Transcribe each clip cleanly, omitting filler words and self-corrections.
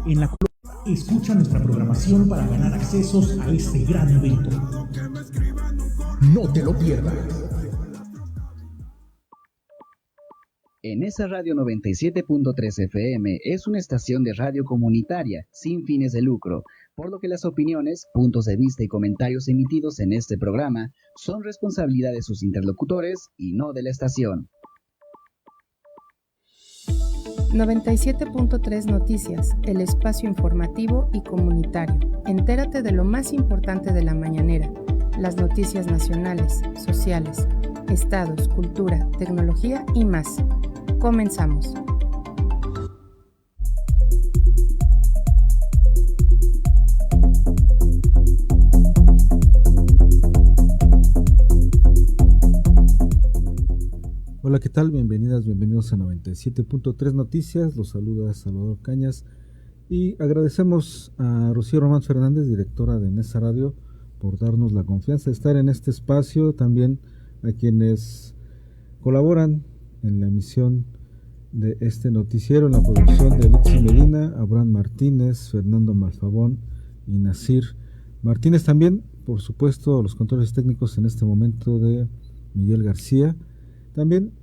en la cual escucha nuestra programación para ganar accesos a este gran evento. No te lo pierdas. Enesa Radio 97.3 FM es una estación de radio comunitaria sin fines de lucro, por lo que las opiniones, puntos de vista y comentarios emitidos en este programa son responsabilidad de sus interlocutores y no de la estación. 97.3 Noticias, el espacio informativo y comunitario. Entérate de lo más importante de la mañanera, las noticias nacionales, sociales, estados, cultura, tecnología y más. Comenzamos. Hola, ¿qué tal? Bienvenidos a 97.3 Noticias. Los saluda Salvador Cañas y agradecemos a Rocío Román Fernández, directora de Enesa Radio, por darnos la confianza de estar en este espacio. También a quienes colaboran en la emisión de este noticiero, en la producción de Litsi Medina, Abraham Martínez, Fernando Malfabón y Nasir Martínez. También, por supuesto, los controles técnicos en este momento de Miguel García. También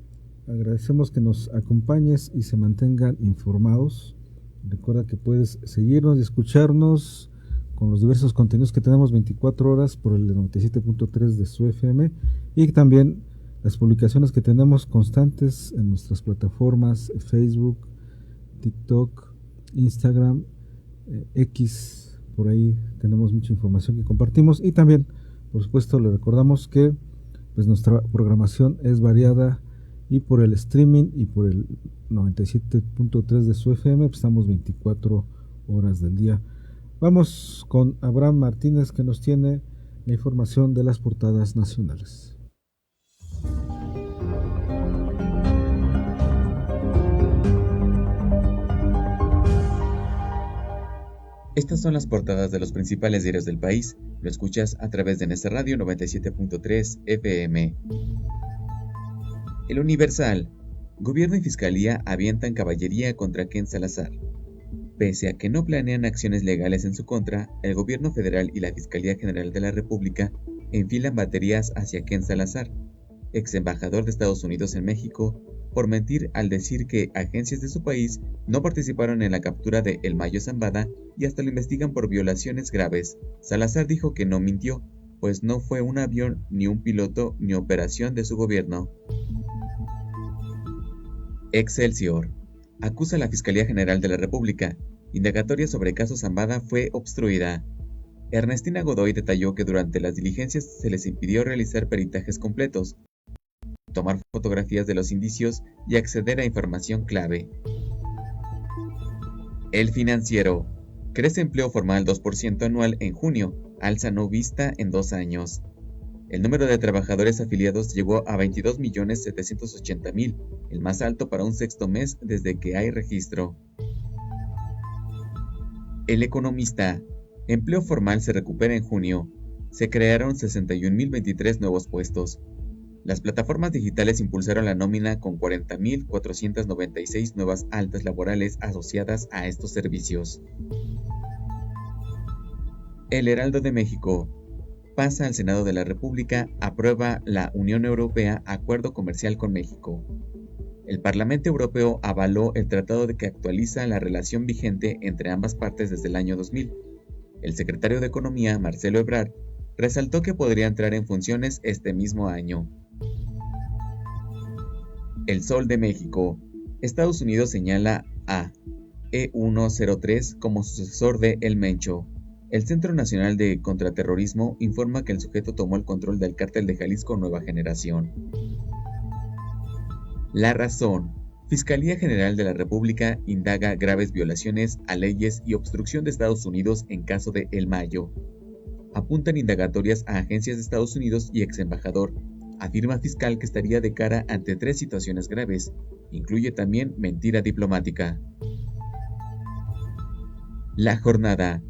agradecemos que nos acompañes y se mantengan informados. Recuerda que puedes seguirnos y escucharnos con los diversos contenidos que tenemos 24 horas por el 97.3 de su FM y también las publicaciones que tenemos constantes en nuestras plataformas Facebook, TikTok, Instagram, X. Por ahí tenemos mucha información que compartimos y también, por supuesto, le recordamos que pues nuestra programación es variada y por el streaming y por el 97.3 de su FM pues estamos 24 horas del día. Vamos con Abraham Martínez, que nos tiene la información de las portadas nacionales. Estas son las portadas de los principales diarios del país. Lo escuchas a través de Enesa Radio 97.3 FM. El Universal. Gobierno y Fiscalía avientan caballería contra Ken Salazar. Pese a que no planean acciones legales en su contra, el Gobierno Federal y la Fiscalía General de la República enfilan baterías hacia Ken Salazar, ex embajador de Estados Unidos en México, por mentir al decir que agencias de su país no participaron en la captura de El Mayo Zambada y hasta lo investigan por violaciones graves. Salazar dijo que no mintió, pues no fue un avión, ni un piloto, ni operación de su gobierno. Excelsior. Acusa a la Fiscalía General de la República. Indagatoria sobre caso Zambada fue obstruida. Ernestina Godoy detalló que durante las diligencias se les impidió realizar peritajes completos, tomar fotografías de los indicios y acceder a información clave. El Financiero. Crece empleo formal 2% anual en junio, alza no vista en 2 años. El número de trabajadores afiliados llegó a 22.780.000, el más alto para un sexto mes desde que hay registro. El Economista. Empleo formal se recupera en junio. Se crearon 61.023 nuevos puestos. Las plataformas digitales impulsaron la nómina con 40.496 nuevas altas laborales asociadas a estos servicios. El Heraldo de México. Pasa al Senado de la República, aprueba la Unión Europea acuerdo comercial con México. El Parlamento Europeo avaló el tratado que actualiza la relación vigente entre ambas partes desde el año 2000. El secretario de Economía, Marcelo Ebrard, resaltó que podría entrar en funciones este mismo año. El Sol de México. Estados Unidos señala a E103 como sucesor de El Mencho. El Centro Nacional de Contraterrorismo informa que el sujeto tomó el control del Cártel de Jalisco Nueva Generación. La Razón. Fiscalía General de la República indaga graves violaciones a leyes y obstrucción de Estados Unidos en caso de El Mayo. Apuntan indagatorias a agencias de Estados Unidos y ex embajador. Afirma fiscal que estaría de cara ante 3 situaciones graves. Incluye también mentira diplomática. La Jornada.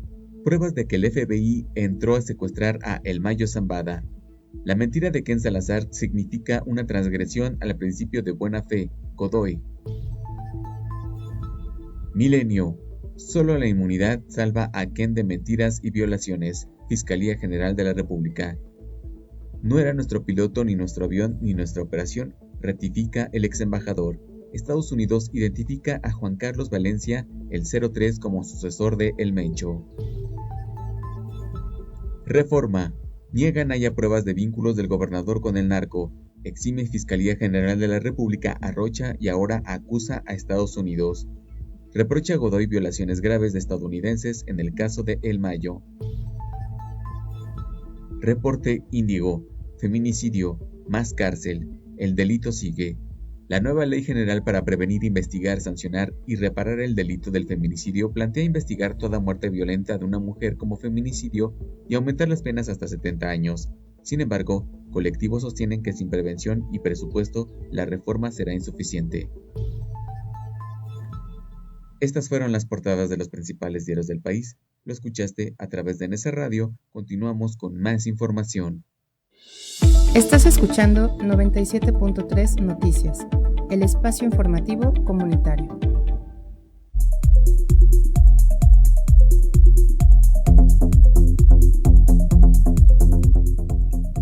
Pruebas de que el FBI entró a secuestrar a El Mayo Zambada. La mentira de Ken Salazar significa una transgresión al principio de buena fe, Godoy. Milenio. Solo la inmunidad salva a Ken de mentiras y violaciones. Fiscalía General de la República. No era nuestro piloto, ni nuestro avión, ni nuestra operación, ratifica el ex embajador. Estados Unidos identifica a Juan Carlos Valencia, el 03, como sucesor de El Mencho. Reforma. Niegan haya pruebas de vínculos del gobernador con el narco. Exime Fiscalía General de la República a Rocha y ahora acusa a Estados Unidos. Reprocha a Godoy violaciones graves de estadounidenses en el caso de El Mayo. Reporte Índigo. Feminicidio. Más cárcel. El delito sigue. La nueva Ley General para prevenir, investigar, sancionar y reparar el delito del feminicidio plantea investigar toda muerte violenta de una mujer como feminicidio y aumentar las penas hasta 70 años. Sin embargo, colectivos sostienen que sin prevención y presupuesto, la reforma será insuficiente. Estas fueron las portadas de los principales diarios del país. Lo escuchaste a través de NS Radio. Continuamos con más información. Estás escuchando 97.3 Noticias, el espacio informativo comunitario.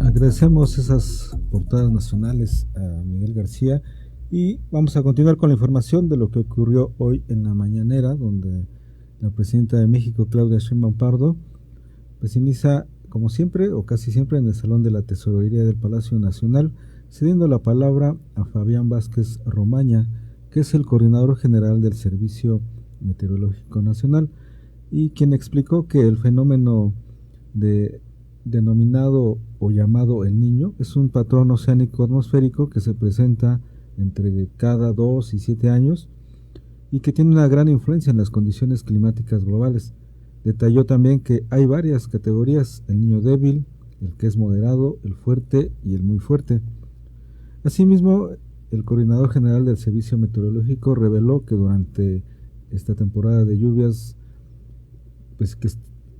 Agradecemos esas portadas nacionales a Miguel García y vamos a continuar con la información de lo que ocurrió hoy en la mañanera, donde la presidenta de México, Claudia Sheinbaum Pardo, pues inicia, como siempre o casi siempre, en el Salón de la Tesorería del Palacio Nacional, cediendo la palabra a Fabián Vázquez Romaña, que es el coordinador general del Servicio Meteorológico Nacional, y quien explicó que el fenómeno denominado o llamado El Niño es un patrón oceánico atmosférico que se presenta entre cada 2 y 7 años y que tiene una gran influencia en las condiciones climáticas globales. Detalló también que hay varias categorías: el niño débil, el que es moderado, el fuerte y el muy fuerte. Asimismo, el coordinador general del Servicio Meteorológico reveló que durante esta temporada de lluvias, pues que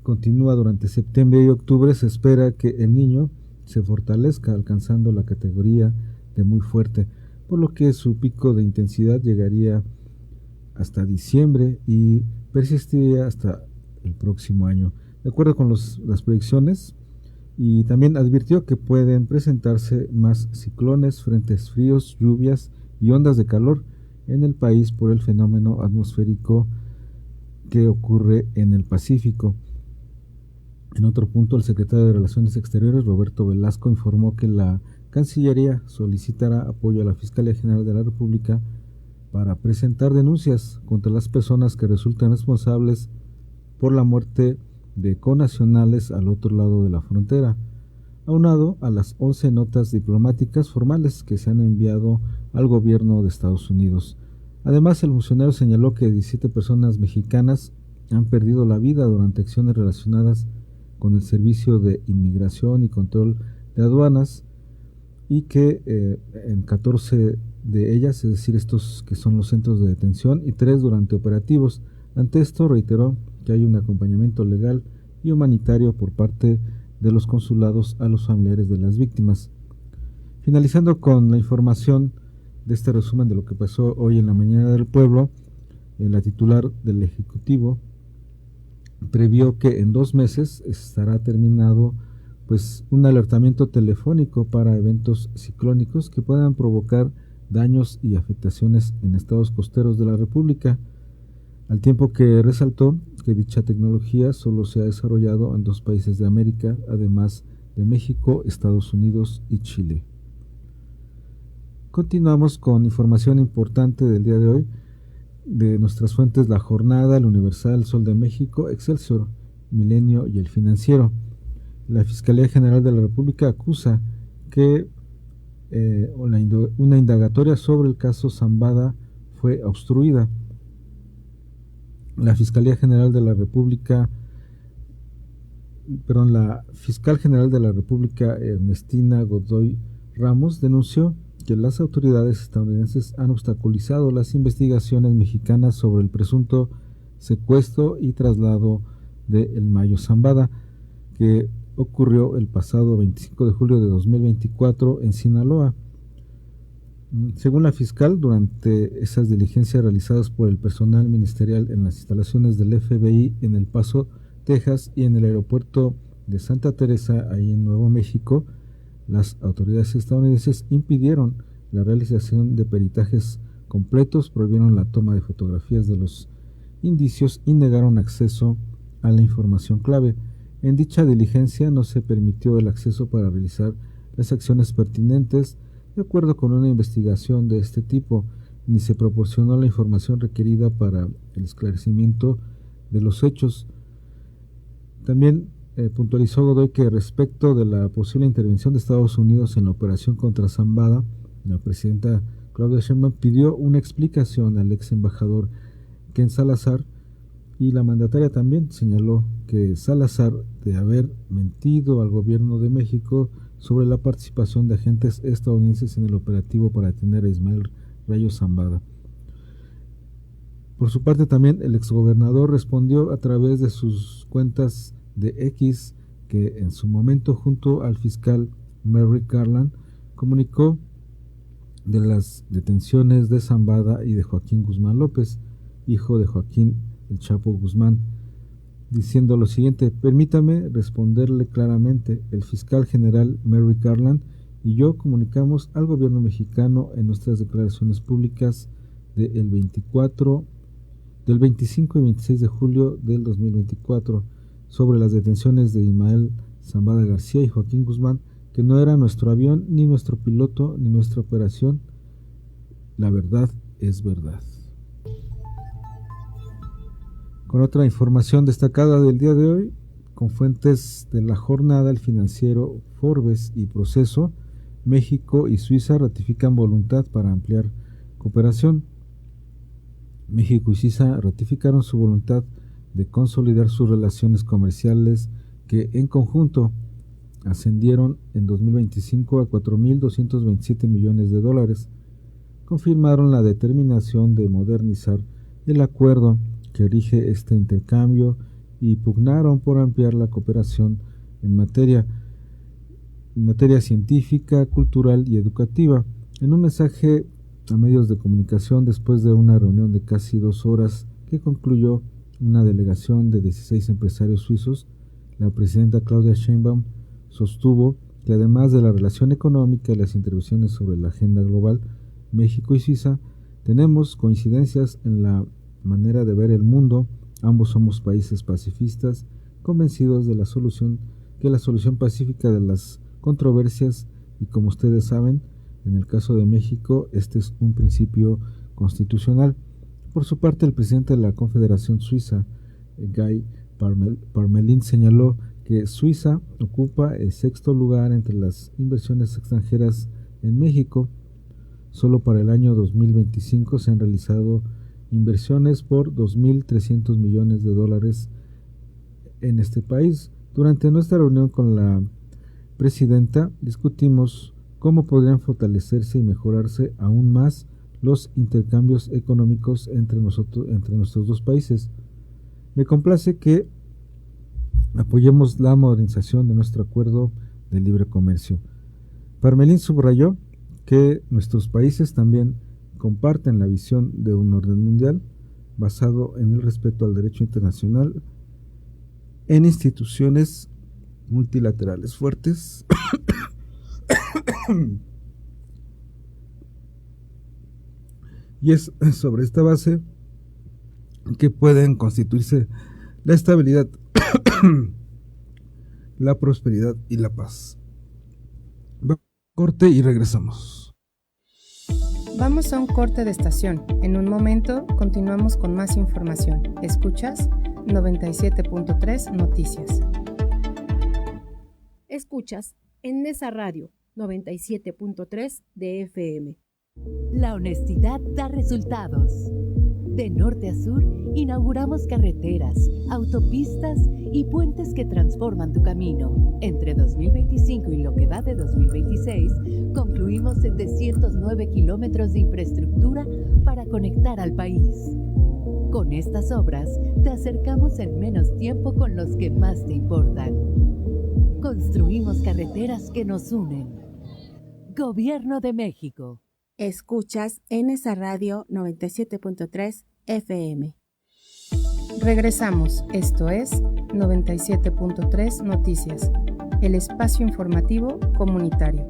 continúa durante septiembre y octubre, se espera que el Niño se fortalezca, alcanzando la categoría de muy fuerte, por lo que su pico de intensidad llegaría hasta diciembre y persistiría hasta el próximo año, de acuerdo con las proyecciones. Y también advirtió que pueden presentarse más ciclones, frentes fríos, lluvias y ondas de calor en el país por el fenómeno atmosférico que ocurre en el Pacífico. En otro punto, el secretario de Relaciones Exteriores, Roberto Velasco, informó que la Cancillería solicitará apoyo a la Fiscalía General de la República para presentar denuncias contra las personas que resultan responsables por la muerte de connacionales al otro lado de la frontera, aunado a las 11 notas diplomáticas formales que se han enviado al gobierno de Estados Unidos. Además, el funcionario señaló que 17 personas mexicanas han perdido la vida durante acciones relacionadas con el Servicio de Inmigración y Control de Aduanas y que en 14 de ellas, es decir, estos que son los centros de detención, y 3 durante operativos. Ante esto, reiteró que hay un acompañamiento legal y humanitario por parte de los consulados a los familiares de las víctimas. Finalizando con la información de este resumen de lo que pasó hoy en la mañana del pueblo, la titular del Ejecutivo previó que en 2 meses estará terminado pues un alertamiento telefónico para eventos ciclónicos que puedan provocar daños y afectaciones en estados costeros de la República, al tiempo que resaltó que dicha tecnología solo se ha desarrollado en 2 países de América, además de México, Estados Unidos y Chile. Continuamos con información importante del día de hoy de nuestras fuentes: La Jornada, El Universal, Sol de México, Excelsior, Milenio y El Financiero. La Fiscalía General de la República acusa que una indagatoria sobre el caso Zambada fue obstruida. La Fiscal General de la República, Ernestina Godoy Ramos, denunció que las autoridades estadounidenses han obstaculizado las investigaciones mexicanas sobre el presunto secuestro y traslado de El Mayo Zambada, que ocurrió el pasado 25 de julio de 2024 en Sinaloa. Según la fiscal, durante esas diligencias realizadas por el personal ministerial en las instalaciones del FBI en El Paso, Texas, y en el aeropuerto de Santa Teresa, ahí en Nuevo México, las autoridades estadounidenses impidieron la realización de peritajes completos, prohibieron la toma de fotografías de los indicios y negaron acceso a la información clave. En dicha diligencia no se permitió el acceso para realizar las acciones pertinentes de acuerdo con una investigación de este tipo, ni se proporcionó la información requerida para el esclarecimiento de los hechos. También puntualizó Godoy que respecto de la posible intervención de Estados Unidos en la operación contra Zambada, la presidenta Claudia Sheinbaum pidió una explicación al ex embajador Ken Salazar, y la mandataria también señaló que Salazar de haber mentido al gobierno de México sobre la participación de agentes estadounidenses en el operativo para detener a Ismael Rayo Zambada. Por su parte también el exgobernador respondió a través de sus cuentas de X que en su momento junto al fiscal Merrick Garland comunicó de las detenciones de Zambada y de Joaquín Guzmán López, hijo de Joaquín El Chapo Guzmán, diciendo lo siguiente: permítame responderle claramente, el fiscal general Merrick Garland y yo comunicamos al gobierno mexicano en nuestras declaraciones públicas del 25 y 26 de julio del 2024 sobre las detenciones de Ismael Zambada García y Joaquín Guzmán, que no era nuestro avión, ni nuestro piloto, ni nuestra operación. La verdad es verdad. Con otra información destacada del día de hoy, con fuentes de la jornada, el financiero Forbes y Proceso, México y Suiza ratifican voluntad para ampliar cooperación. México y Suiza ratificaron su voluntad de consolidar sus relaciones comerciales que en conjunto ascendieron en 2025 a 4.227 millones de dólares. Confirmaron la determinación de modernizar el acuerdo que rige este intercambio y pugnaron por ampliar la cooperación en materia científica, cultural y educativa. En un mensaje a medios de comunicación después de una reunión de casi 2 horas que concluyó una delegación de 16 empresarios suizos, la presidenta Claudia Sheinbaum sostuvo que además de la relación económica y las intervenciones sobre la agenda global, México y Suiza tenemos coincidencias en la manera de ver el mundo. Ambos somos países pacifistas, convencidos de que la solución pacífica de las controversias, y como ustedes saben, en el caso de México, este es un principio constitucional. Por su parte, el presidente de la Confederación Suiza, Guy Parmelin, señaló que Suiza ocupa el 6º lugar entre las inversiones extranjeras en México. Solo para el año 2025 se han realizado inversiones por 2.300 millones de dólares en este país. Durante nuestra reunión con la presidenta discutimos cómo podrían fortalecerse y mejorarse aún más los intercambios económicos entre nuestros dos países. Me complace que apoyemos la modernización de nuestro acuerdo de libre comercio. Parmelin subrayó que nuestros países también comparten la visión de un orden mundial basado en el respeto al derecho internacional, en instituciones multilaterales fuertes y es sobre esta base que pueden constituirse la estabilidad, la prosperidad y la paz. Corte y regresamos. Vamos a un corte de estación. En un momento continuamos con más información. Escuchas 97.3 Noticias. Escuchas en Nesa Radio 97.3 de FM. La honestidad da resultados. De norte a sur, inauguramos carreteras, autopistas y puentes que transforman tu camino. Entre 2025 y lo que va de 2026, concluimos 709 kilómetros de infraestructura para conectar al país. Con estas obras, te acercamos en menos tiempo con los que más te importan. Construimos carreteras que nos unen. Gobierno de México. Escuchas NSA Radio 97.3 FM. Regresamos, esto es 97.3 Noticias, el espacio informativo comunitario.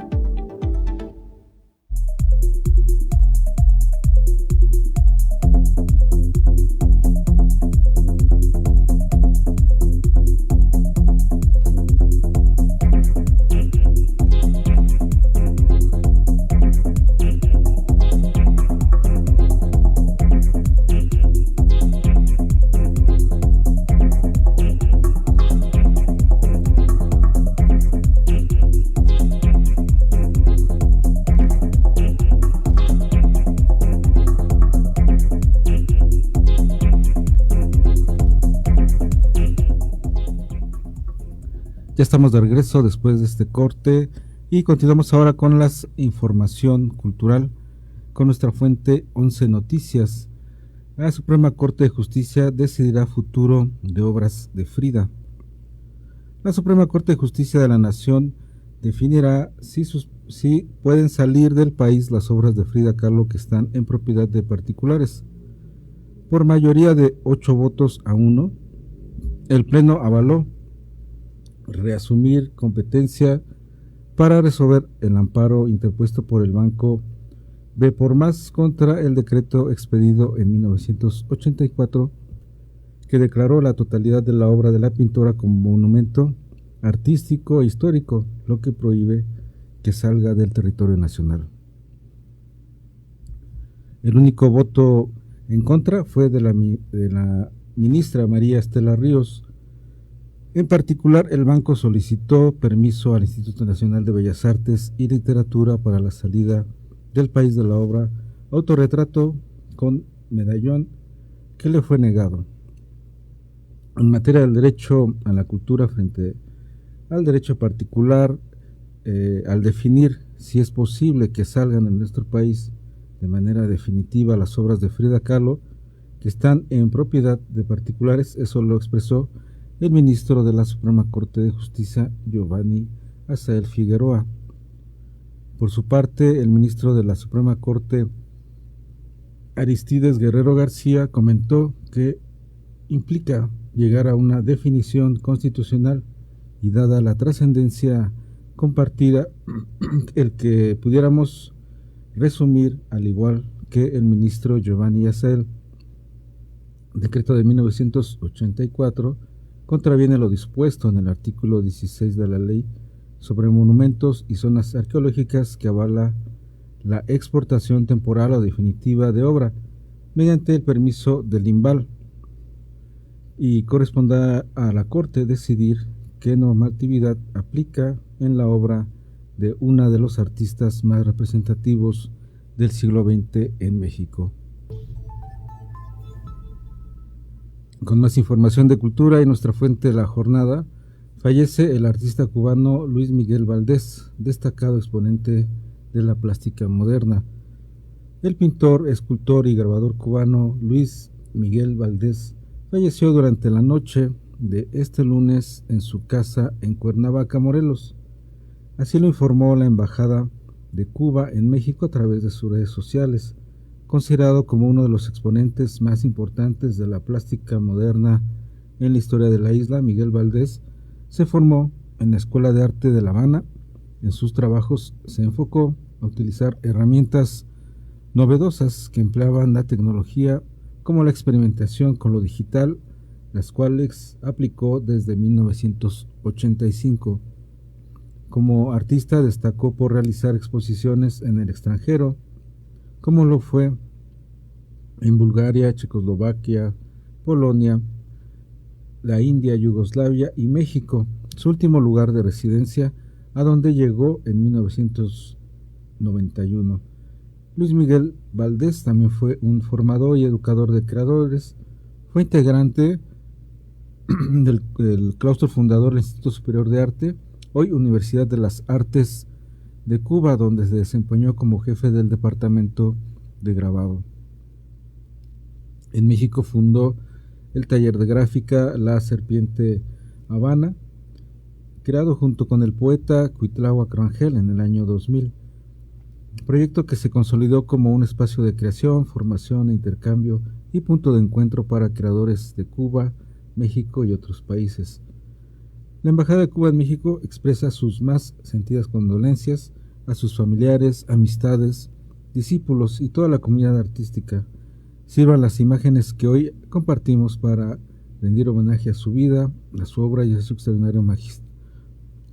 Ya estamos de regreso después de este corte y continuamos ahora con la información cultural con nuestra fuente 11 Noticias. La Suprema Corte de Justicia decidirá futuro de obras de Frida. La Suprema Corte de Justicia de la Nación definirá si pueden salir del país las obras de Frida Kahlo que están en propiedad de particulares. Por mayoría de 8 votos a 1, el Pleno avaló reasumir competencia para resolver el amparo interpuesto por el Banco B por Más contra el decreto expedido en 1984 que declaró la totalidad de la obra de la pintora como monumento artístico e histórico, lo que prohíbe que salga del territorio nacional. El único voto en contra fue de la ministra María Estela Ríos. En particular, el banco solicitó permiso al Instituto Nacional de Bellas Artes y Literatura para la salida del país de la obra Autorretrato con medallón, que le fue negado. En materia del derecho a la cultura frente al derecho particular, al definir si es posible que salgan en nuestro país de manera definitiva las obras de Frida Kahlo que están en propiedad de particulares, eso lo expresó el ministro de la Suprema Corte de Justicia, Giovanni Azael Figueroa. Por su parte, el ministro de la Suprema Corte, Aristides Guerrero García, comentó que implica llegar a una definición constitucional y dada la trascendencia compartida, el que pudiéramos resumir, al igual que el ministro Giovanni Azael, decreto de 1984, contraviene lo dispuesto en el artículo 16 de la Ley sobre Monumentos y Zonas Arqueológicas que avala la exportación temporal o definitiva de obra mediante el permiso del INVAL, y corresponda a la Corte decidir qué normatividad aplica en la obra de una de los artistas más representativos del siglo XX en México. Con más información de cultura y nuestra fuente de la jornada, fallece el artista cubano Luis Miguel Valdés, destacado exponente de la plástica moderna. El pintor, escultor y grabador cubano Luis Miguel Valdés falleció durante la noche de este lunes en su casa en Cuernavaca, Morelos. Así lo informó la Embajada de Cuba en México a través de sus redes sociales. Considerado como uno de los exponentes más importantes de la plástica moderna en la historia de la isla, Miguel Valdés se formó en la Escuela de Arte de La Habana. En sus trabajos se enfocó a utilizar herramientas novedosas que empleaban la tecnología como la experimentación con lo digital, las cuales aplicó desde 1985. Como artista destacó por realizar exposiciones en el extranjero, como lo fue en Bulgaria, Checoslovaquia, Polonia, la India, Yugoslavia y México, su último lugar de residencia, a donde llegó en 1991. Luis Miguel Valdés también fue un formador y educador de creadores, fue integrante del claustro fundador del Instituto Superior de Arte, hoy Universidad de las Artes de Cuba, donde se desempeñó como jefe del departamento de grabado. En México fundó el taller de gráfica La Serpiente Habana, creado junto con el poeta Cuitláhuac Rangel en el año 2000. proyecto que se consolidó como un espacio de creación, formación, intercambio y punto de encuentro para creadores de Cuba, México y otros países. La Embajada de Cuba en México expresa sus más sentidas condolencias a sus familiares, amistades, discípulos y toda la comunidad artística. Sirvan las imágenes que hoy compartimos para rendir homenaje a su vida, a su obra y a su extraordinario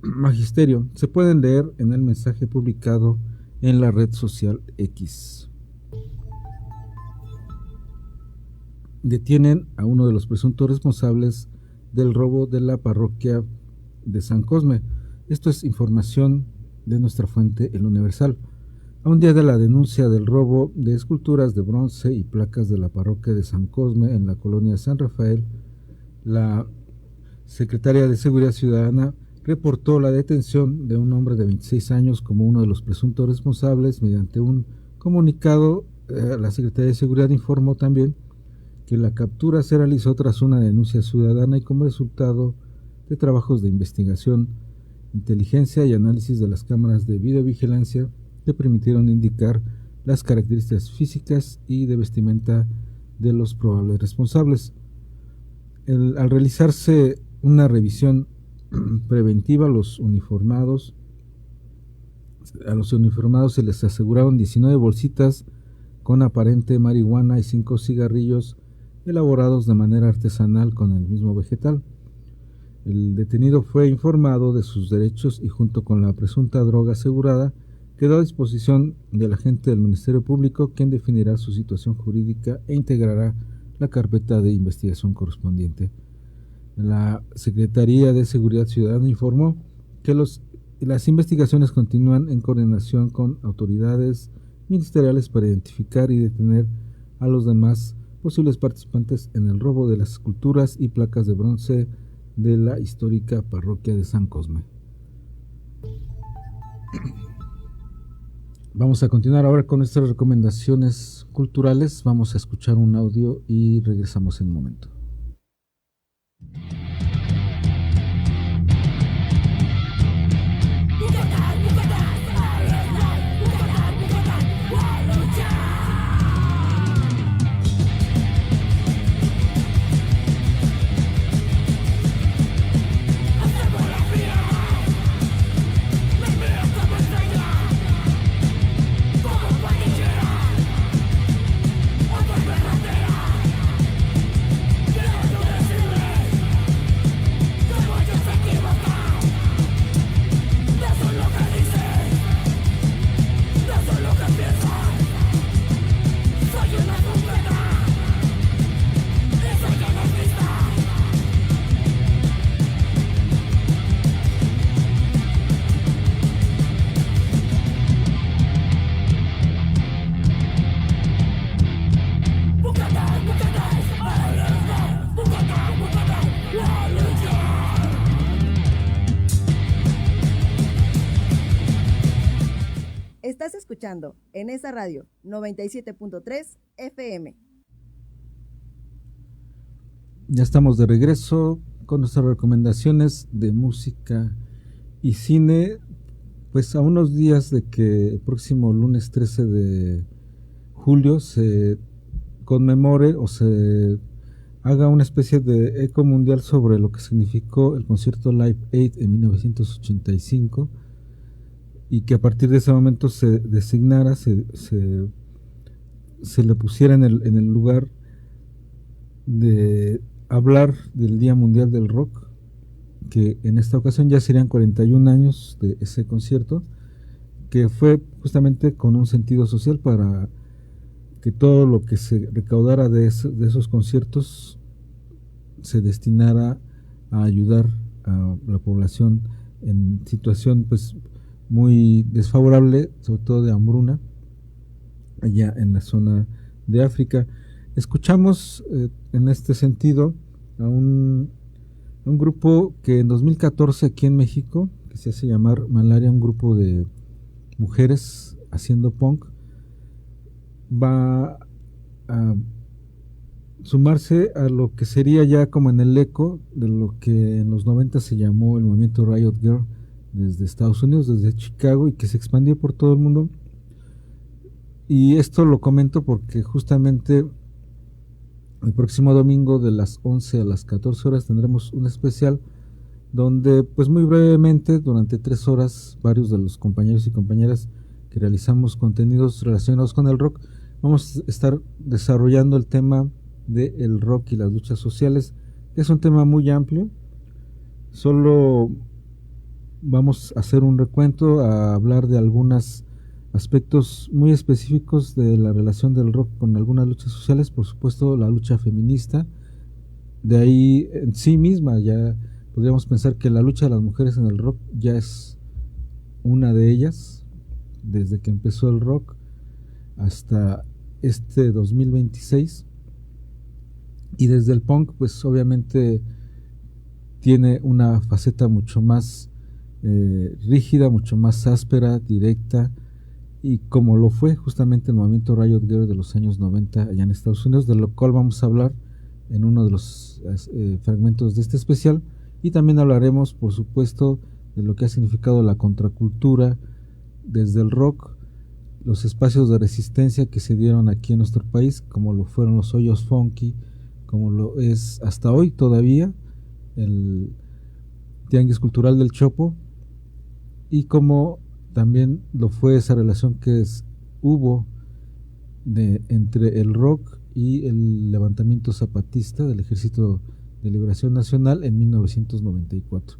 magisterio. Se pueden leer en el mensaje publicado en la red social X. Detienen a uno de los presuntos responsables del robo de la parroquia de San Cosme. Esto es información de nuestra fuente El Universal. A un día de la denuncia del robo de esculturas de bronce y placas de la parroquia de San Cosme en la colonia San Rafael, la Secretaría de Seguridad Ciudadana reportó la detención de un hombre de 26 años como uno de los presuntos responsables. Mediante un comunicado, la Secretaría de Seguridad informó también que la captura se realizó tras una denuncia ciudadana y como resultado de trabajos de investigación, inteligencia y análisis de las cámaras de videovigilancia que permitieron indicar las características físicas y de vestimenta de los probables responsables. Al realizarse una revisión preventiva, a los uniformados se les aseguraron 19 bolsitas con aparente marihuana y 5 cigarrillos elaborados de manera artesanal con el mismo vegetal. El detenido fue informado de sus derechos y junto con la presunta droga asegurada quedó a disposición del agente del Ministerio Público, quien definirá su situación jurídica e integrará la carpeta de investigación correspondiente. La Secretaría de Seguridad Ciudadana informó que las investigaciones continúan en coordinación con autoridades ministeriales para identificar y detener a los demás posibles participantes en el robo de las esculturas y placas de bronce de la histórica parroquia de San Cosme. Vamos a continuar ahora con nuestras recomendaciones culturales. Vamos a escuchar un audio y regresamos en un momento. Estás escuchando en esa radio 97.3 FM. Ya estamos de regreso con nuestras recomendaciones de música y cine, pues a unos días de que el próximo lunes 13 de julio se conmemore o se haga una especie de eco mundial sobre lo que significó el concierto Live Aid en 1985 y que a partir de ese momento se designara, se le pusiera en el lugar de hablar del Día Mundial del Rock, que en esta ocasión ya serían 41 años de ese concierto, que fue justamente con un sentido social para que todo lo que se recaudara de esos conciertos se destinara a ayudar a la población en situación pues muy desfavorable, sobre todo de hambruna, allá en la zona de África. Escuchamos en este sentido a un grupo que en 2014 aquí en México, que se hace llamar Malaria, un grupo de mujeres haciendo punk, va a sumarse a lo que sería ya como en el eco de lo que en los 90 se llamó el movimiento Riot Girl desde Estados Unidos, desde Chicago, y que se expandió por todo el mundo Y esto lo comento porque justamente el próximo domingo de las 11 a las 14 horas tendremos un especial donde pues muy brevemente durante 3 horas varios de los compañeros y compañeras que realizamos contenidos relacionados con el rock vamos a estar desarrollando el tema del rock y las luchas sociales, que es un tema muy amplio. Solo vamos a hacer un recuento, a hablar de algunos aspectos muy específicos de la relación del rock con algunas luchas sociales, por supuesto la lucha feminista. De ahí en sí misma ya podríamos pensar que la lucha de las mujeres en el rock ya es una de ellas, desde que empezó el rock hasta este 2026. Y desde el punk pues obviamente tiene una faceta mucho más rígida, mucho más áspera, directa, y como lo fue justamente el movimiento Riot Girl de los años 90 allá en Estados Unidos, de lo cual vamos a hablar en uno de los fragmentos de este especial. Y también hablaremos, por supuesto, de lo que ha significado la contracultura desde el rock, los espacios de resistencia que se dieron aquí en nuestro país, como lo fueron los hoyos funky, como lo es hasta hoy todavía el Tianguis Cultural del Chopo, y como también lo fue esa relación que hubo entre el rock y el levantamiento zapatista del Ejército de Liberación Nacional en 1994.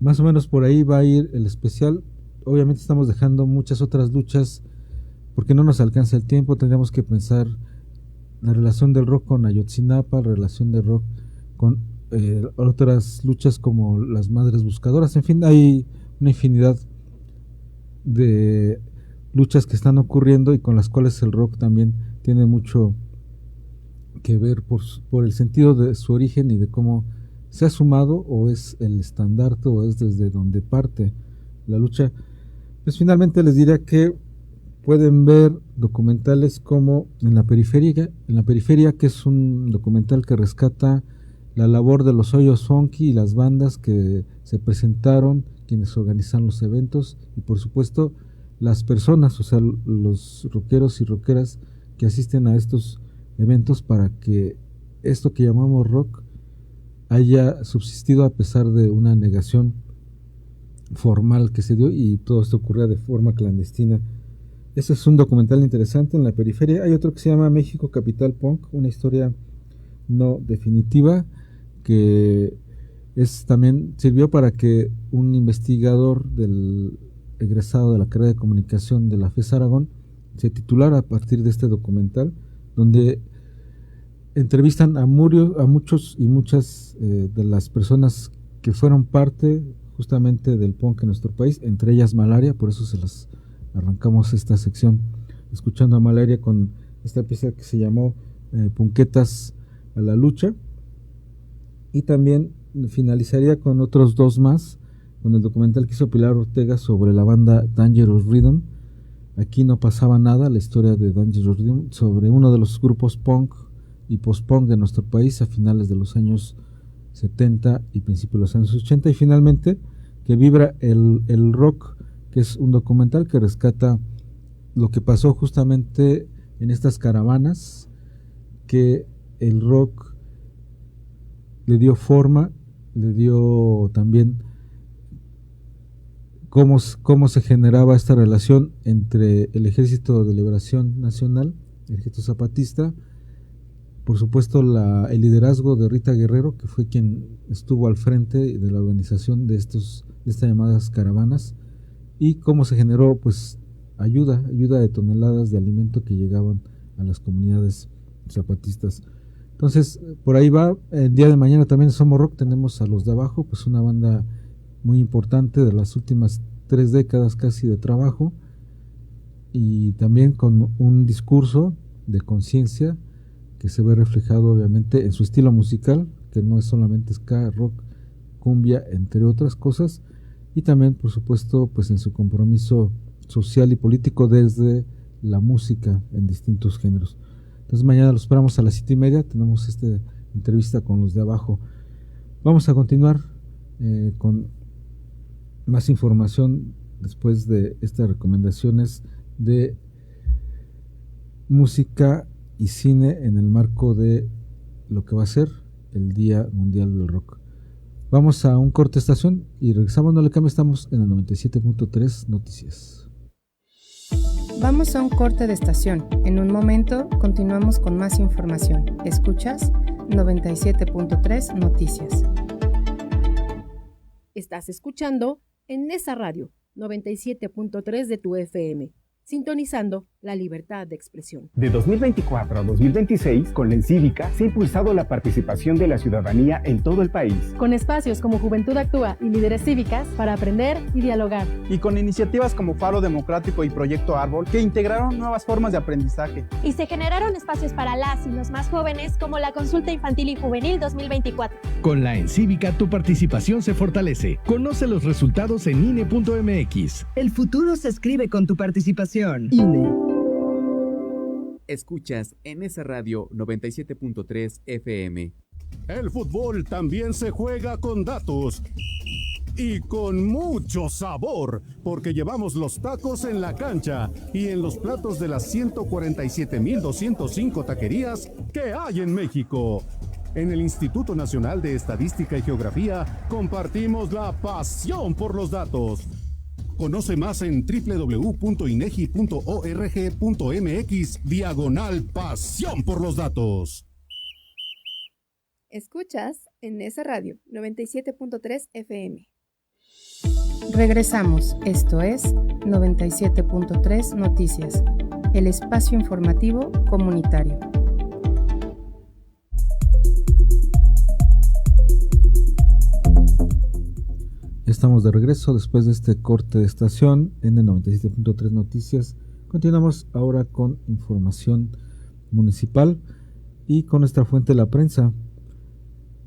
Más o menos por ahí va a ir el especial. Obviamente estamos dejando muchas otras luchas porque no nos alcanza el tiempo. Tendríamos que pensar la relación del rock con Ayotzinapa, la relación del rock con otras luchas como las Madres Buscadoras. En fin, hay una infinidad de luchas que están ocurriendo y con las cuales el rock también tiene mucho que ver por el sentido de su origen y de cómo se ha sumado, o es el estandarte, o es desde donde parte la lucha. Pues finalmente les diría que pueden ver documentales como En la Periferia, que es un documental que rescata la labor de los hoyos funky y las bandas que se presentaron, quienes organizan los eventos, y por supuesto las personas, o sea, los rockeros y rockeras que asisten a estos eventos para que esto que llamamos rock haya subsistido a pesar de una negación formal que se dio, y todo esto ocurría de forma clandestina. Este es un documental interesante, En la Periferia. Hay otro que se llama México Capital Punk, una historia no definitiva, que también sirvió para que un investigador egresado de la carrera de comunicación de la FES Aragón se titulara a partir de este documental, donde entrevistan a muchos y muchas de las personas que fueron parte justamente del punk en nuestro país, entre ellas Malaria. Por eso se las arrancamos esta sección escuchando a Malaria con esta pieza que se llamó Punquetas a la Lucha. Y también finalizaría con otros dos más, con el documental que hizo Pilar Ortega sobre la banda Dangerous Rhythm. Aquí no pasaba nada, la historia de Dangerous Rhythm, sobre uno de los grupos punk y post-punk de nuestro país a finales de los años 70 y principios de los años 80. Y finalmente, Que Vibra el Rock, que es un documental que rescata lo que pasó justamente en estas caravanas, que el rock le dio forma, le dio también cómo se generaba esta relación entre el Ejército de Liberación Nacional, el Ejército Zapatista, por supuesto el liderazgo de Rita Guerrero, que fue quien estuvo al frente de la organización de estas llamadas caravanas, y cómo se generó pues ayuda de toneladas de alimento que llegaban a las comunidades zapatistas. Entonces, por ahí va. El día de mañana también en Somos Rock tenemos a Los de Abajo, pues una banda muy importante de las últimas 3 décadas casi de trabajo, y también con un discurso de conciencia que se ve reflejado obviamente en su estilo musical, que no es solamente ska, rock, cumbia, entre otras cosas, y también por supuesto pues en su compromiso social y político desde la música en distintos géneros. Entonces mañana los esperamos a las 7:30, tenemos esta entrevista con Los de Abajo. Vamos a continuar con más información después de estas recomendaciones de música y cine en el marco de lo que va a ser el Día Mundial del Rock. Vamos a un corte de estación y regresamos, no le cambie, estamos en el 97.3 Noticias. Vamos a un corte de estación. En un momento continuamos con más información. Escuchas 97.3 Noticias. Estás escuchando en Nesa Radio 97.3 de tu FM. Sintonizando la libertad de expresión. De 2024 a 2026, con la Encívica se ha impulsado la participación de la ciudadanía en todo el país. Con espacios como Juventud Actúa y Líderes Cívicas para aprender y dialogar. Y con iniciativas como Faro Democrático y Proyecto Árbol que integraron nuevas formas de aprendizaje. Y se generaron espacios para las y los más jóvenes como la Consulta Infantil y Juvenil 2024. Con la Encívica tu participación se fortalece. Conoce los resultados en INE.mx. El futuro se escribe con tu participación. INE. Escuchas en esa radio 97.3 FM. El fútbol también se juega con datos y con mucho sabor, porque llevamos los tacos en la cancha y en los platos de las 147,205 taquerías que hay en México. En el Instituto Nacional de Estadística y Geografía compartimos la pasión por los datos. Conoce más en www.inegi.org.mx/pasión por los datos. Escuchas en esa radio 97.3 FM. Regresamos, esto es 97.3 Noticias, el espacio informativo comunitario. Estamos de regreso después de este corte de estación en el 97.3 Noticias. Continuamos ahora con información municipal y con nuestra fuente La Prensa.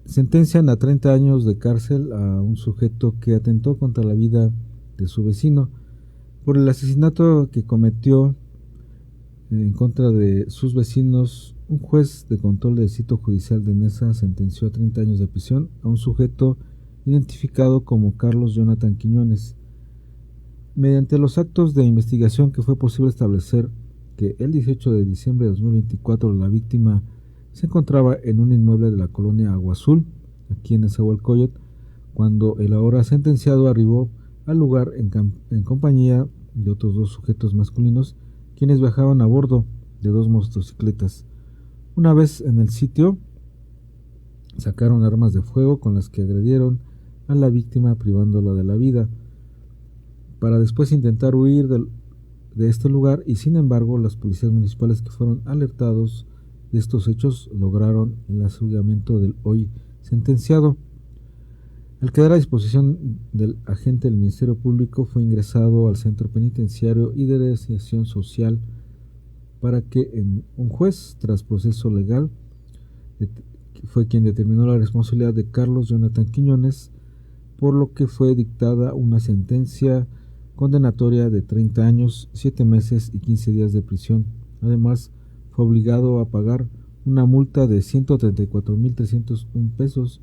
Sentencian a 30 años de cárcel a un sujeto que atentó contra la vida de su vecino por el asesinato que cometió en contra de sus vecinos. Un juez de control del sitio judicial de Nesa sentenció a 30 años de prisión a un sujeto identificado como Carlos Jonathan Quiñones. Mediante los actos de investigación que fue posible establecer que el 18 de diciembre de 2024 la víctima se encontraba en un inmueble de la colonia Agua Azul, aquí en Nezahualcóyotl, cuando el ahora sentenciado arribó al lugar en compañía de otros dos sujetos masculinos, quienes viajaban a bordo de dos motocicletas. Una vez en el sitio, sacaron armas de fuego con las que agredieron a la víctima privándola de la vida, para después intentar huir de este lugar, y sin embargo los policías municipales que fueron alertados de estos hechos lograron el aseguramiento del hoy sentenciado. Al quedar a disposición del agente del Ministerio Público, fue ingresado al Centro Penitenciario y de Reinserción Social para que un juez, tras proceso legal, fue quien determinó la responsabilidad de Carlos Jonathan Quiñones, por lo que fue dictada una sentencia condenatoria de 30 años, 7 meses y 15 días de prisión. Además, fue obligado a pagar una multa de 134,301 pesos,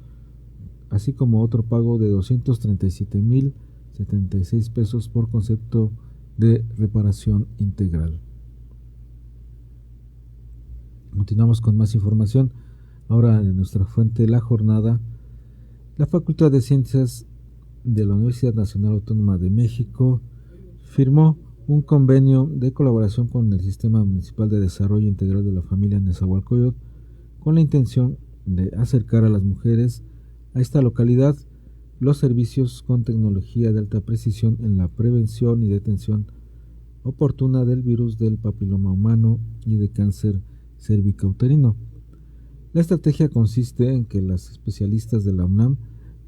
así como otro pago de 237,076 pesos por concepto de reparación integral. Continuamos con más información. Ahora en nuestra fuente La Jornada. La Facultad de Ciencias de la Universidad Nacional Autónoma de México firmó un convenio de colaboración con el Sistema Municipal de Desarrollo Integral de la Familia Nezahualcóyotl con la intención de acercar a las mujeres a esta localidad los servicios con tecnología de alta precisión en la prevención y detención oportuna del virus del papiloma humano y de cáncer cervicouterino. La estrategia consiste en que las especialistas de la UNAM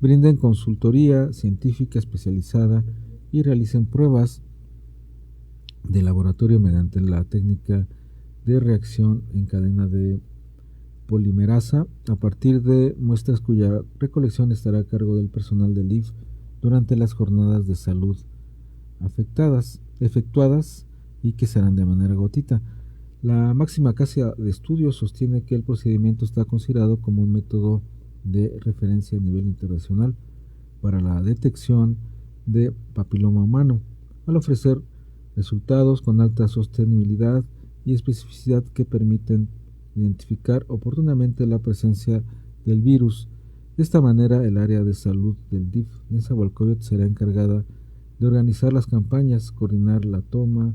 brinden consultoría científica especializada y realicen pruebas de laboratorio mediante la técnica de reacción en cadena de polimerasa a partir de muestras cuya recolección estará a cargo del personal del IF durante las jornadas de salud efectuadas y que serán de manera gratuita. La máxima casa de estudios sostiene que el procedimiento está considerado como un método de referencia a nivel internacional para la detección de papiloma humano, al ofrecer resultados con alta sostenibilidad y especificidad que permiten identificar oportunamente la presencia del virus. De esta manera, el área de salud del DIF Nezahualcóyotl será encargada de organizar las campañas, coordinar la toma,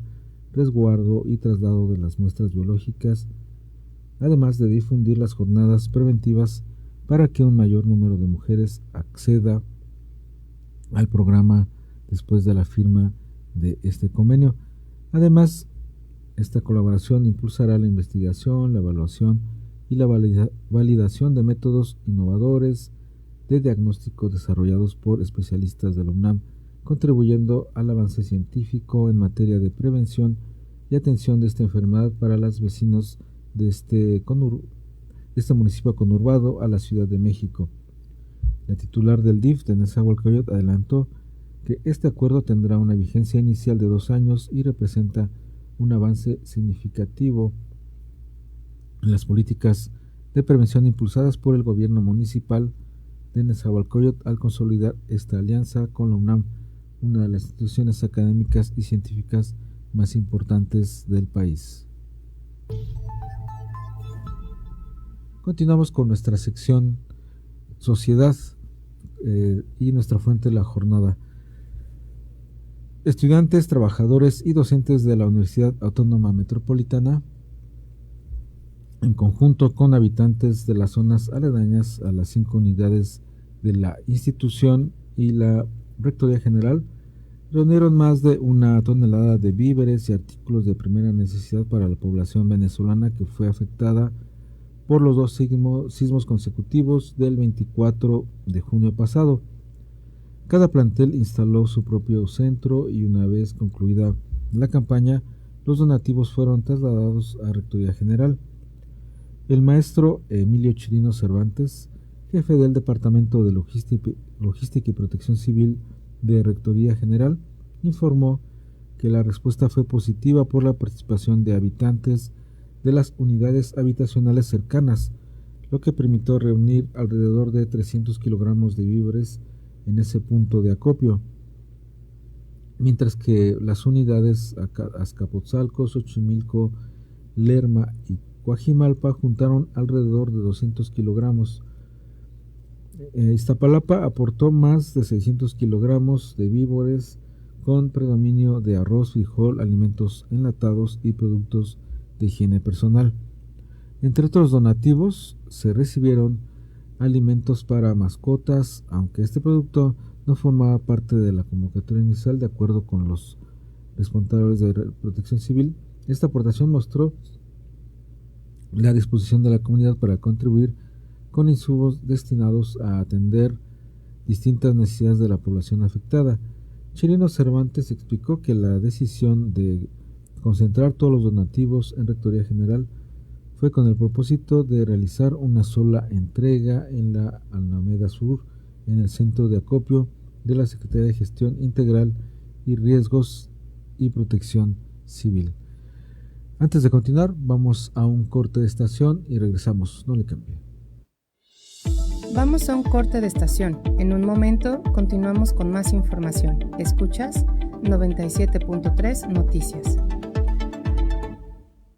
resguardo y traslado de las muestras biológicas, además de difundir las jornadas preventivas para que un mayor número de mujeres acceda al programa después de la firma de este convenio. Además, esta colaboración impulsará la investigación, la evaluación y la validación de métodos innovadores de diagnóstico desarrollados por especialistas de la UNAM, contribuyendo al avance científico en materia de prevención y atención de esta enfermedad para los vecinos de este municipio conurbado a la Ciudad de México. La titular del DIF de Nezahualcóyotl adelantó que este acuerdo tendrá una vigencia inicial de 2 años y representa un avance significativo en las políticas de prevención impulsadas por el gobierno municipal de Nezahualcóyotl al consolidar esta alianza con la UNAM, una de las instituciones académicas y científicas más importantes del país. Continuamos con nuestra sección Sociedad y nuestra fuente de la jornada. Estudiantes, trabajadores y docentes de la Universidad Autónoma Metropolitana, en conjunto con habitantes de las zonas aledañas a las 5 unidades de la institución y la Rectoría General, reunieron más de 1 tonelada de víveres y artículos de primera necesidad para la población venezolana que fue afectada por los 2 sismos consecutivos del 24 de junio pasado. Cada plantel instaló su propio centro y una vez concluida la campaña, los donativos fueron trasladados a Rectoría General. El maestro Emilio Chirino Cervantes, jefe del Departamento de Logística y Protección Civil de Rectoría General, informó que la respuesta fue positiva por la participación de habitantes de las unidades habitacionales cercanas, lo que permitió reunir alrededor de 300 kilogramos de víveres en ese punto de acopio, mientras que las unidades Azcapotzalco, Xochimilco, Lerma y Coajimalpa juntaron alrededor de 200 kilogramos. Iztapalapa aportó más de 600 kilogramos de víveres con predominio de arroz, frijol, alimentos enlatados y productos de higiene personal. Entre otros donativos se recibieron alimentos para mascotas, aunque este producto no formaba parte de la convocatoria inicial. De acuerdo con los responsables de Protección Civil, esta aportación mostró la disposición de la comunidad para contribuir con insumos destinados a atender distintas necesidades de la población afectada. Chirino Cervantes explicó que la decisión de concentrar todos los donativos en Rectoría General fue con el propósito de realizar una sola entrega en la Alameda Sur, en el centro de acopio de la Secretaría de Gestión Integral y Riesgos y Protección Civil. Antes de continuar, vamos a un corte de estación y regresamos. No le cambie. Vamos a un corte de estación. En un momento continuamos con más información. Escuchas 97.3 Noticias.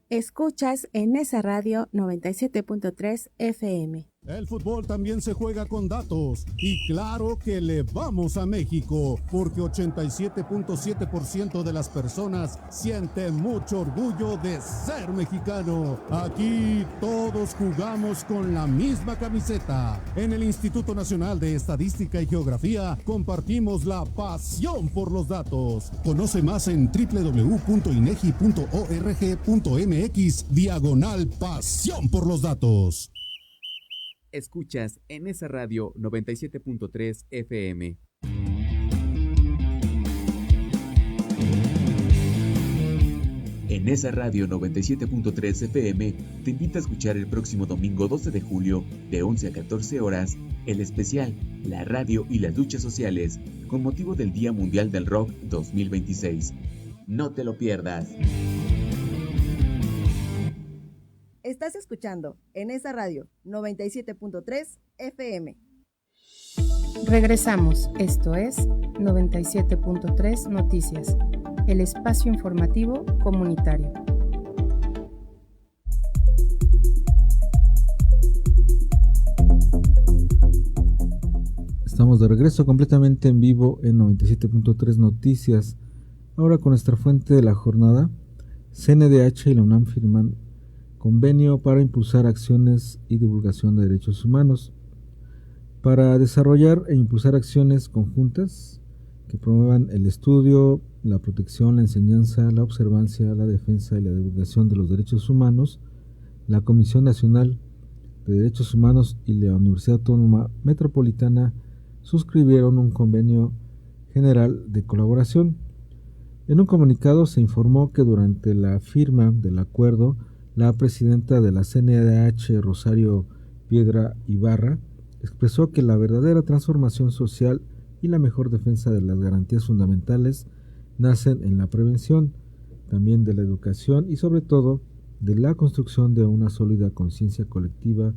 Escuchas en esa radio 97.3 FM. El fútbol también se juega con datos y claro que le vamos a México porque 87.7% de las personas sienten mucho orgullo de ser mexicano. Aquí todos jugamos con la misma camiseta. En el Instituto Nacional de Estadística y Geografía compartimos la pasión por los datos. Conoce más en www.inegi.org.mx/pasión por los datos. Escuchas en esa radio 97.3 FM. En esa radio 97.3 FM te invita a escuchar el próximo domingo 12 de julio de 11 a 14 horas el especial La Radio y las Luchas Sociales con motivo del Día Mundial del Rock 2026. No te lo pierdas. Estás escuchando en esa radio 97.3 FM. Regresamos, esto es 97.3 Noticias, el espacio informativo comunitario. Estamos de regreso completamente en vivo en 97.3 Noticias. Ahora con nuestra fuente de la jornada, CNDH y la UNAM firman convenio para impulsar acciones y divulgación de derechos humanos, para desarrollar e impulsar acciones conjuntas que promuevan el estudio, la protección, la enseñanza, la observancia, la defensa y la divulgación de los derechos humanos. La Comisión Nacional de Derechos Humanos y la Universidad Autónoma Metropolitana suscribieron un convenio general de colaboración. En un comunicado se informó que durante la firma del acuerdo, la presidenta de la CNDH, Rosario Piedra Ibarra, expresó que la verdadera transformación social y la mejor defensa de las garantías fundamentales nacen en la prevención, también de la educación y sobre todo de la construcción de una sólida conciencia colectiva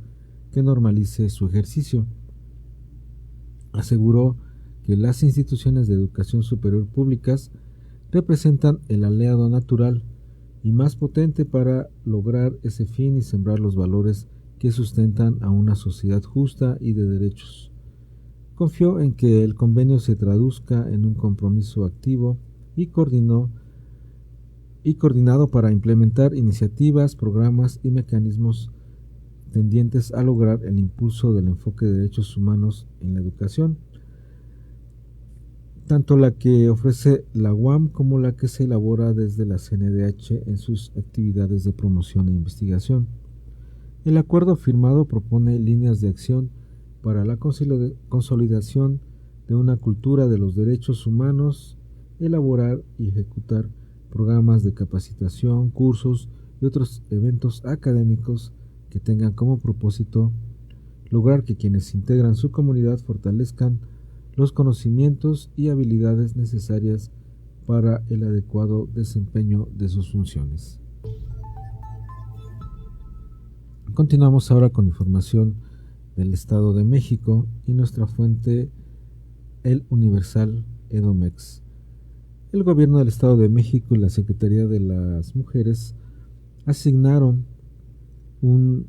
que normalice su ejercicio. Aseguró que las instituciones de educación superior públicas representan el aliado natural y más potente para lograr ese fin y sembrar los valores que sustentan a una sociedad justa y de derechos. Confió en que el convenio se traduzca en un compromiso activo y coordinado para implementar iniciativas, programas y mecanismos tendientes a lograr el impulso del enfoque de derechos humanos en la educación, tanto la que ofrece la UAM como la que se elabora desde la CNDH en sus actividades de promoción e investigación. El acuerdo firmado propone líneas de acción para la consolidación de una cultura de los derechos humanos, elaborar y ejecutar programas de capacitación, cursos y otros eventos académicos que tengan como propósito lograr que quienes integran su comunidad fortalezcan los conocimientos y habilidades necesarias para el adecuado desempeño de sus funciones. Continuamos ahora con información del Estado de México y nuestra fuente, El Universal Edomex. El gobierno del Estado de México y la Secretaría de las Mujeres asignaron un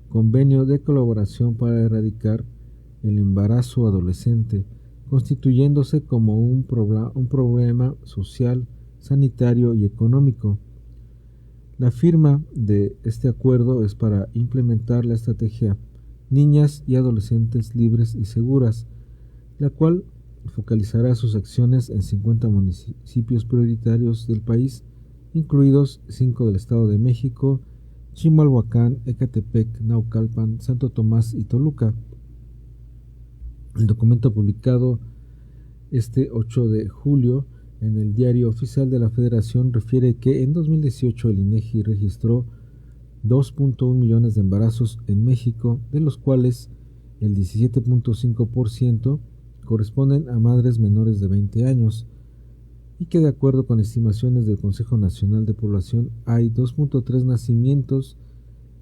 convenio de colaboración para erradicar el embarazo adolescente, constituyéndose como un problema social, sanitario y económico. La firma de este acuerdo es para implementar la estrategia Niñas y Adolescentes Libres y Seguras, la cual focalizará sus acciones en 50 municipios prioritarios del país, incluidos 5 del Estado de México, Chimalhuacán, Ecatepec, Naucalpan, Santo Tomás y Toluca. El documento publicado este 8 de julio en el Diario Oficial de la Federación refiere que en 2018 el INEGI registró 2.1 millones de embarazos en México, de los cuales el 17.5% corresponden a madres menores de 20 años, y que de acuerdo con estimaciones del Consejo Nacional de Población hay 2.3 nacimientos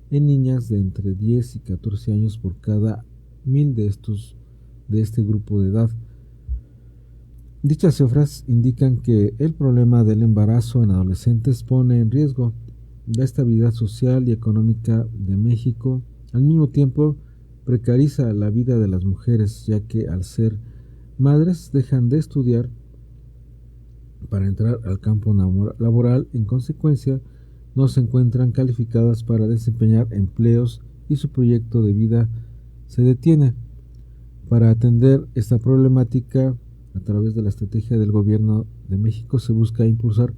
en niñas de entre 10 y 14 años por cada 1000 de este grupo de edad. Dichas cifras indican que el problema del embarazo en adolescentes pone en riesgo la estabilidad social y económica de México, al mismo tiempo precariza la vida de las mujeres, ya que al ser madres dejan de estudiar para entrar al campo laboral, en consecuencia no se encuentran calificadas para desempeñar empleos y su proyecto de vida se detiene. Para atender esta problemática, a través de la estrategia del Gobierno de México se busca impulsar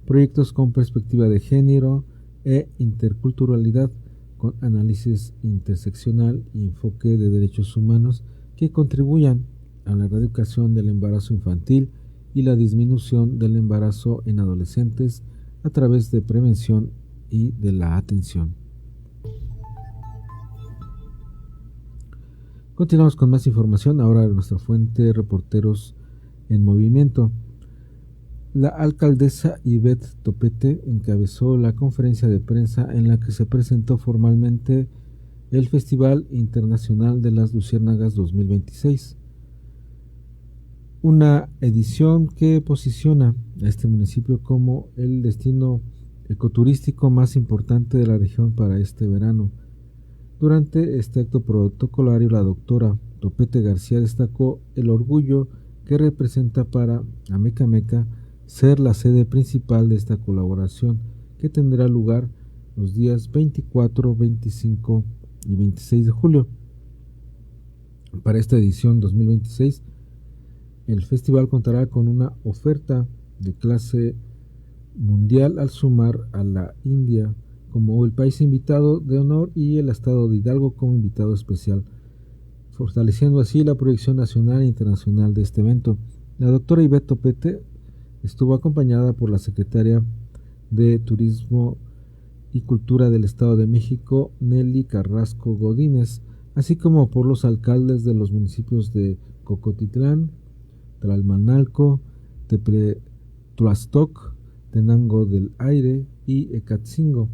proyectos con perspectiva de género e interculturalidad, con análisis interseccional y enfoque de derechos humanos que contribuyan a la erradicación del embarazo infantil y la disminución del embarazo en adolescentes a través de prevención y de la atención. Continuamos con más información ahora de nuestra fuente Reporteros en Movimiento. La alcaldesa Ivette Topete encabezó la conferencia de prensa en la que se presentó formalmente el Festival Internacional de las Luciérnagas 2026, una edición que posiciona a este municipio como el destino ecoturístico más importante de la región para este verano. Durante este acto protocolario, la doctora Topete García destacó el orgullo que representa para Amecameca ser la sede principal de esta colaboración, que tendrá lugar los días 24, 25 y 26 de julio. Para esta edición 2026, el festival contará con una oferta de clase mundial al sumar a la India como el país invitado de honor y el estado de Hidalgo como invitado especial, fortaleciendo así la proyección nacional e internacional de este evento. La doctora Ivette Topete estuvo acompañada por la secretaria de Turismo y Cultura del Estado de México, Nelly Carrasco Godínez, así como por los alcaldes de los municipios de Cocotitlán, Tlalmanalco, Tepetlastoc, Tenango del Aire y Ecatzingo.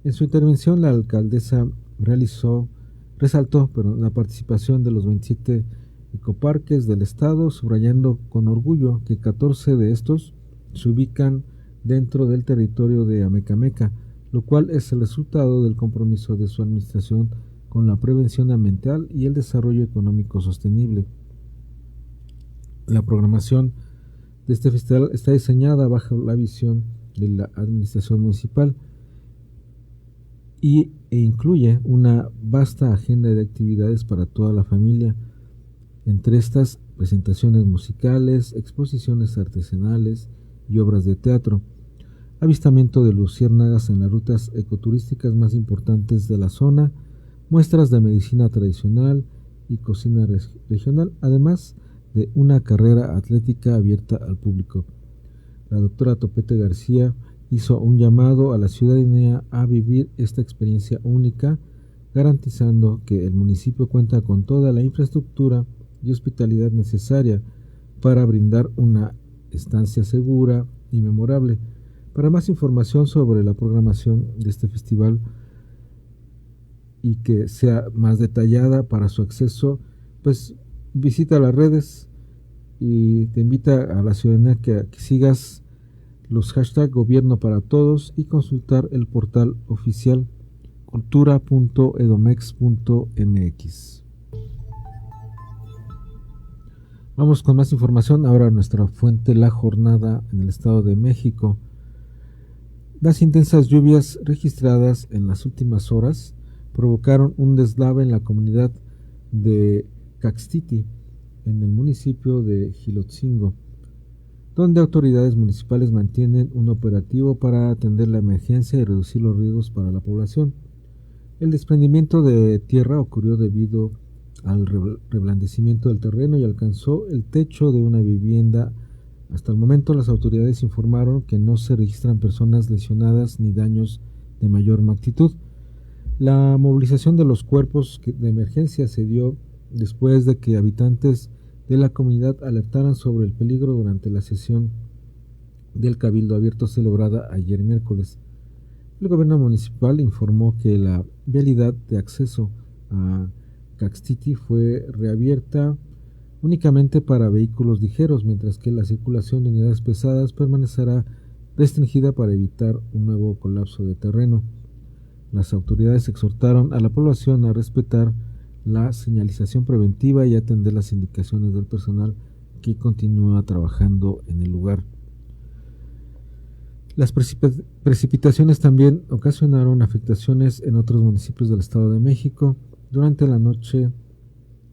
En su intervención, la alcaldesa resaltó la participación de los 27 ecoparques del estado, subrayando con orgullo que 14 de estos se ubican dentro del territorio de Amecameca, lo cual es el resultado del compromiso de su administración con la prevención ambiental y el desarrollo económico sostenible. La programación de este festival está diseñada bajo la visión de la administración municipal e incluye una vasta agenda de actividades para toda la familia. Entre estas, presentaciones musicales, exposiciones artesanales y obras de teatro, avistamiento de luciérnagas en las rutas ecoturísticas más importantes de la zona, muestras de medicina tradicional y cocina regional, además de una carrera atlética abierta al público. La doctora Topete García hizo un llamado a la ciudadanía a vivir esta experiencia única, garantizando que el municipio cuenta con toda la infraestructura y hospitalidad necesaria para brindar una estancia segura y memorable. Para más información sobre la programación de este festival y que sea más detallada para su acceso, pues visita las redes y te invita a la ciudadanía que sigas los hashtags Gobierno para Todos y consultar el portal oficial cultura.edomex.mx. Vamos con más información. Ahora nuestra fuente, La Jornada, en el Estado de México. Las intensas lluvias registradas en las últimas horas provocaron un deslave en la comunidad de Caxtiti, en el municipio de Jilotzingo, donde autoridades municipales mantienen un operativo para atender la emergencia y reducir los riesgos para la población. El desprendimiento de tierra ocurrió debido al reblandecimiento del terreno y alcanzó el techo de una vivienda. Hasta el momento las autoridades informaron que no se registran personas lesionadas ni daños de mayor magnitud. La movilización de los cuerpos de emergencia se dio después de que habitantes de la comunidad alertaran sobre el peligro durante la sesión del Cabildo Abierto celebrada ayer miércoles. El gobierno municipal informó que la vialidad de acceso a Caxtiti fue reabierta únicamente para vehículos ligeros, mientras que la circulación de unidades pesadas permanecerá restringida para evitar un nuevo colapso de terreno. Las autoridades exhortaron a la población a respetar la señalización preventiva y atender las indicaciones del personal que continúa trabajando en el lugar. Las precipitaciones también ocasionaron afectaciones en otros municipios del Estado de México. Durante la noche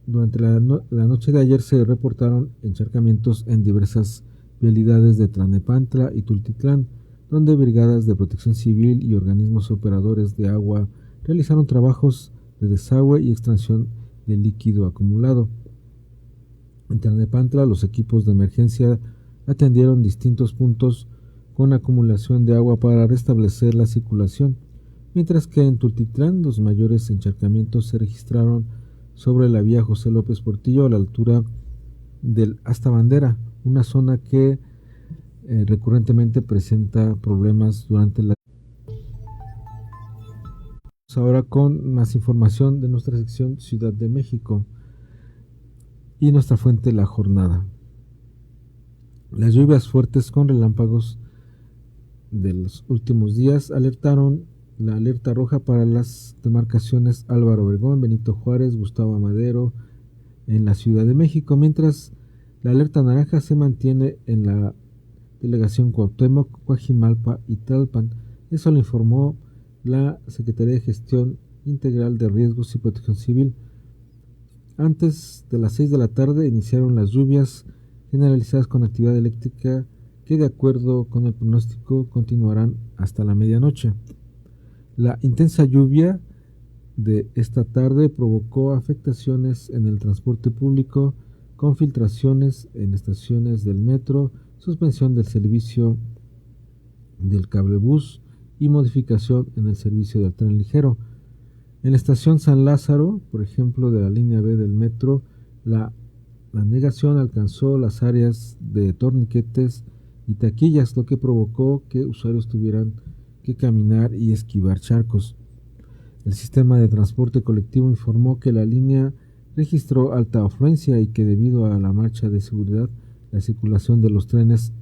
de ayer se reportaron encharcamientos en diversas vialidades de Tlalnepantla y Tultitlán, donde brigadas de protección civil y organismos operadores de agua realizaron trabajos de desagüe y extracción de líquido acumulado. En Tlalnepantla, los equipos de emergencia atendieron distintos puntos con acumulación de agua para restablecer la circulación, mientras que en Tultitlán los mayores encharcamientos se registraron sobre la vía José López Portillo a la altura del Hasta Bandera, una zona que recurrentemente presenta problemas durante la... Ahora con más información de nuestra sección Ciudad de México y nuestra fuente La Jornada. Las lluvias fuertes con relámpagos de los últimos días alertaron la alerta roja para las demarcaciones Álvaro Obregón, Benito Juárez, Gustavo Amadero, en la Ciudad de México, mientras la alerta naranja se mantiene en la delegación Cuauhtémoc, Coajimalpa y Tlalpan. Eso lo informó la Secretaría de Gestión Integral de Riesgos y Protección Civil. Antes de las 6 de la tarde iniciaron las lluvias generalizadas con actividad eléctrica que, de acuerdo con el pronóstico, continuarán hasta la medianoche. La intensa lluvia de esta tarde provocó afectaciones en el transporte público, con filtraciones en estaciones del metro, suspensión del servicio del cablebús y modificación en el servicio del tren ligero. En la estación San Lázaro, por ejemplo, de la línea B del metro, la negación alcanzó las áreas de torniquetes y taquillas, lo que provocó que usuarios tuvieran que caminar y esquivar charcos. El sistema de transporte colectivo informó que la línea registró alta afluencia y que, debido a la marcha de seguridad, la circulación de los trenes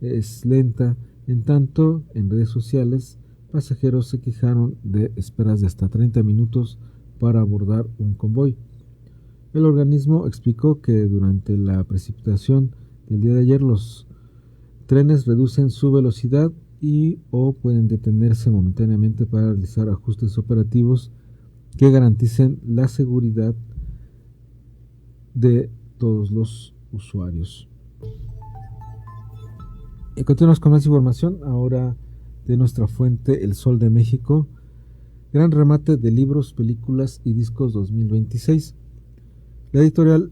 es lenta. En tanto, en redes sociales, pasajeros se quejaron de esperas de hasta 30 minutos para abordar un convoy. El organismo explicó que durante la precipitación del día de ayer los trenes reducen su velocidad y o pueden detenerse momentáneamente para realizar ajustes operativos que garanticen la seguridad de todos los usuarios. Y continuamos con más información ahora de nuestra fuente El Sol de México. Gran remate de libros, películas y discos 2026. La editorial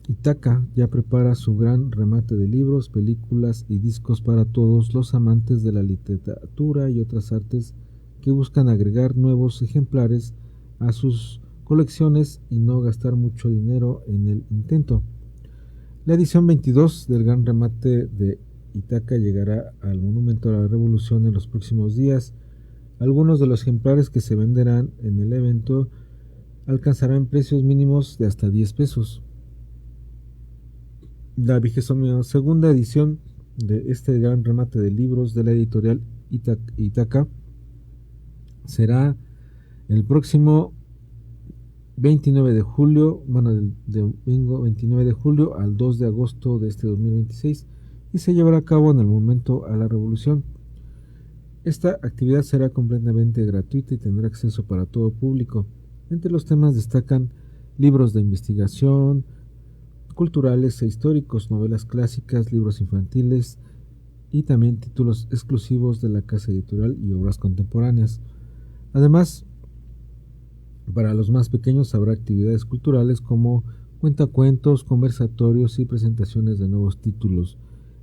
Itaca ya prepara su gran remate de libros, películas y discos para todos los amantes de la literatura y otras artes que buscan agregar nuevos ejemplares a sus colecciones y no gastar mucho dinero en el intento. La edición 22 del gran remate de Itaca llegará al Monumento a la Revolución en los próximos días. Algunos de los ejemplares que se venderán en el evento alcanzarán precios mínimos de hasta 10 pesos. La 22ª edición de este gran remate de libros de la editorial Itaca será el próximo 29 de julio, del domingo 29 de julio al 2 de agosto de este 2026, y se llevará a cabo en el Monumento a la Revolución. Esta actividad será completamente gratuita y tendrá acceso para todo público. Entre los temas destacan libros de investigación, culturales e históricos, novelas clásicas, libros infantiles y también títulos exclusivos de la casa editorial y obras contemporáneas. Además, para los más pequeños habrá actividades culturales como cuentacuentos, conversatorios y presentaciones de nuevos títulos.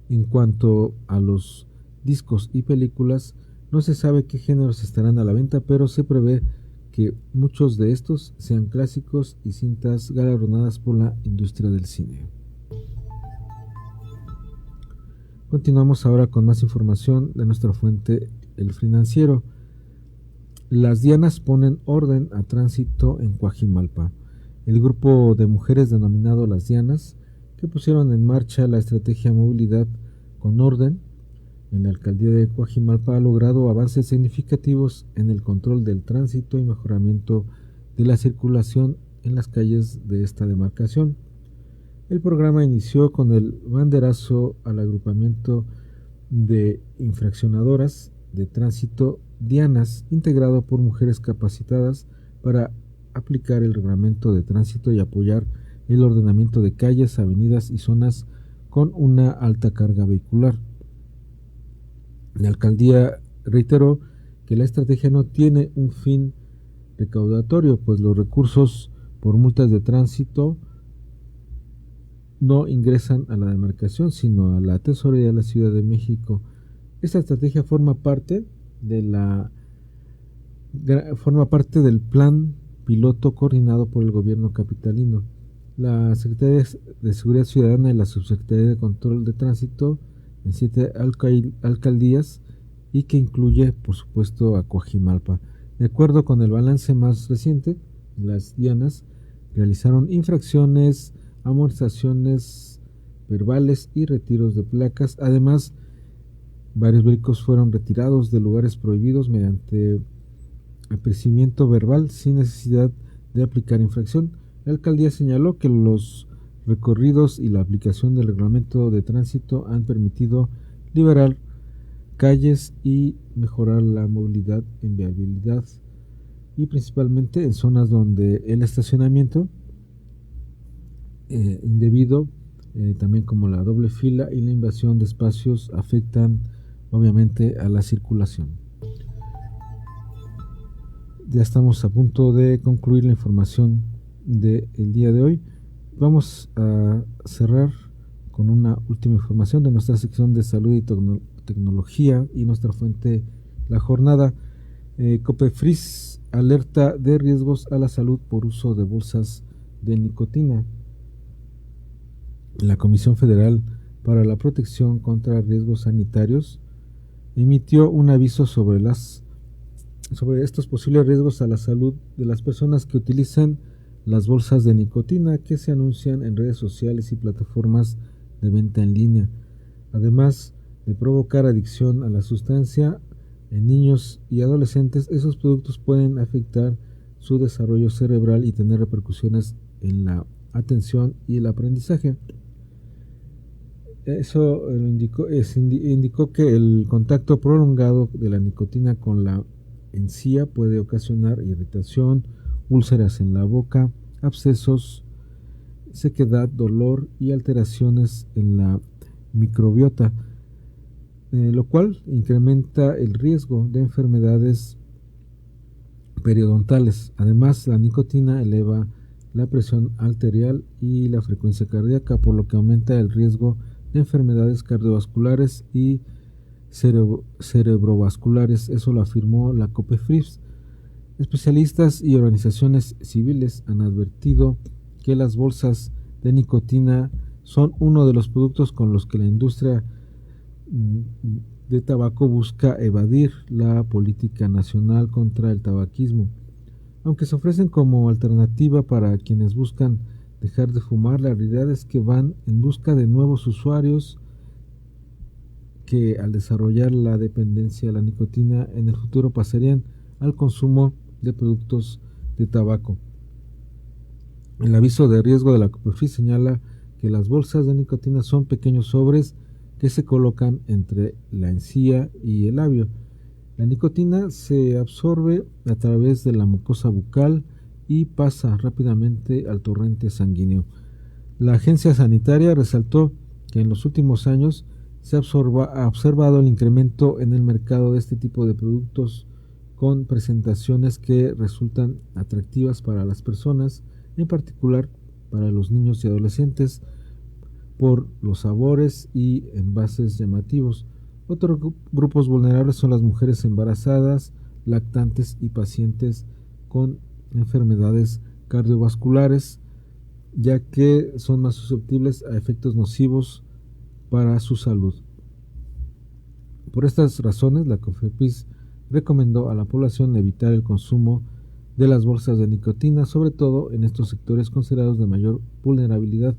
En cuanto a los discos y películas, no se sabe qué géneros estarán a la venta, pero se prevé que muchos de estos sean clásicos y cintas galardonadas por la industria del cine. Continuamos ahora con más información de nuestra fuente El Financiero. Las Dianas ponen orden a tránsito en Coajimalpa. El grupo de mujeres denominado Las Dianas, que pusieron en marcha la estrategia Movilidad con Orden en la alcaldía de Coajimalpa, ha logrado avances significativos en el control del tránsito y mejoramiento de la circulación en las calles de esta demarcación. El programa inició con el banderazo al agrupamiento de infraccionadoras de tránsito Dianas, integrado por mujeres capacitadas para aplicar el reglamento de tránsito y apoyar el ordenamiento de calles, avenidas y zonas con una alta carga vehicular. La alcaldía reiteró que la estrategia no tiene un fin recaudatorio, pues los recursos por multas de tránsito no ingresan a la demarcación, sino a la tesorería de la Ciudad de México. Esta estrategia forma parte del plan piloto coordinado por el gobierno capitalino, la Secretaría de Seguridad Ciudadana y la Subsecretaría de Control de Tránsito en 7 alcaldías, y que incluye, por supuesto, a Coajimalpa. De acuerdo con el balance más reciente, las Dianas realizaron infracciones, amonestaciones verbales y retiros de placas. Además, varios vehículos fueron retirados de lugares prohibidos mediante apercibimiento verbal sin necesidad de aplicar infracción. La alcaldía señaló que los recorridos y la aplicación del reglamento de tránsito han permitido liberar calles y mejorar la movilidad en viabilidad, y principalmente en zonas donde el estacionamiento indebido, también como la doble fila y la invasión de espacios, afectan obviamente a la circulación. Ya estamos a punto de concluir la información del día de hoy. Vamos a cerrar con una última información de nuestra sección de salud y tecnología y nuestra fuente La Jornada. COPEFRIS alerta de riesgos a la salud por uso de bolsas de nicotina. La Comisión Federal para la Protección contra Riesgos Sanitarios emitió un aviso sobre estos posibles riesgos a la salud de las personas que utilizan las bolsas de nicotina que se anuncian en redes sociales y plataformas de venta en línea. Además de provocar adicción a la sustancia en niños y adolescentes, esos productos pueden afectar su desarrollo cerebral y tener repercusiones en la atención y el aprendizaje. Eso indicó que el contacto prolongado de la nicotina con la encía puede ocasionar irritación, úlceras en la boca, abscesos, sequedad, dolor y alteraciones en la microbiota, lo cual incrementa el riesgo de enfermedades periodontales. Además, la nicotina eleva la presión arterial y la frecuencia cardíaca, por lo que aumenta el riesgo de enfermedades cardiovasculares y cerebrovasculares. Eso lo afirmó la COPEFRIS. Especialistas y organizaciones civiles han advertido que las bolsas de nicotina son uno de los productos con los que la industria de tabaco busca evadir la política nacional contra el tabaquismo. Aunque se ofrecen como alternativa para quienes buscan dejar de fumar, la realidad es que van en busca de nuevos usuarios que, al desarrollar la dependencia a la nicotina, en el futuro pasarían al consumo de productos de tabaco. El aviso de riesgo de la COPEFRIS señala que las bolsas de nicotina son pequeños sobres que se colocan entre la encía y el labio. La nicotina se absorbe a través de la mucosa bucal y pasa rápidamente al torrente sanguíneo. La agencia sanitaria resaltó que en los últimos años se ha observado el incremento en el mercado de este tipo de productos con presentaciones que resultan atractivas para las personas, en particular para los niños y adolescentes, por los sabores y envases llamativos. Otros grupos vulnerables son las mujeres embarazadas, lactantes y pacientes con enfermedades cardiovasculares, ya que son más susceptibles a efectos nocivos para su salud. Por estas razones, la COFEPRIS recomendó a la población evitar el consumo de las bolsas de nicotina, sobre todo en estos sectores considerados de mayor vulnerabilidad.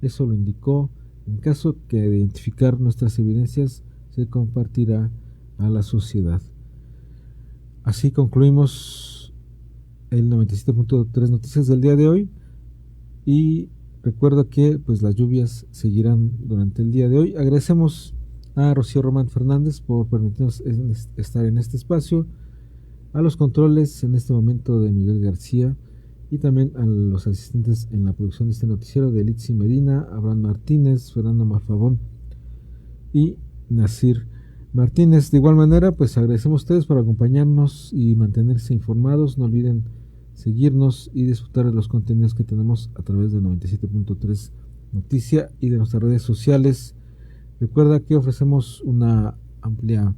Eso lo indicó. En caso que de identificar nuestras evidencias, se compartirá a la sociedad. Así concluimos el 97.3 Noticias del día de hoy, y recuerdo que pues las lluvias seguirán durante el día de hoy. Agradecemos a Rocío Román Fernández por permitirnos estar en este espacio, a los controles en este momento de Miguel García, y también a los asistentes en la producción de este noticiero de Litsi Medina, Abraham Martínez, Fernando Marfabón y Nasir Martínez. De igual manera, pues agradecemos a ustedes por acompañarnos y mantenerse informados. No olviden seguirnos y disfrutar de los contenidos que tenemos a través de 97.3 Noticia y de nuestras redes sociales. Recuerda que ofrecemos una amplia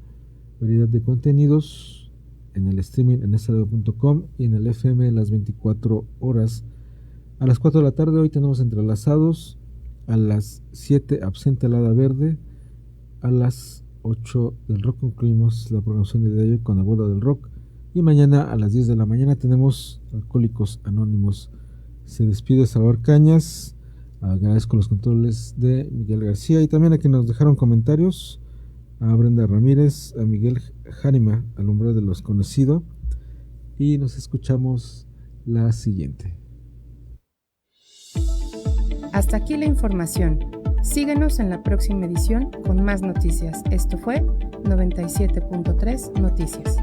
variedad de contenidos en el streaming en esradio.com y en el FM las 24 horas. A las 4 de la tarde hoy tenemos Entrelazados, a las 7 Absenta Helada Verde, a las 8 del rock concluimos la programación de hoy con Abuelo del Rock, y mañana a las 10 de la mañana tenemos Alcohólicos Anónimos. Se despide Salvador Cañas. Agradezco los controles de Miguel García y también a quienes nos dejaron comentarios, a Brenda Ramírez, a Miguel Jánima, al hombre de los conocido, y nos escuchamos la siguiente. Hasta aquí la información. Síguenos en la próxima edición con más noticias. Esto fue 97.3 Noticias.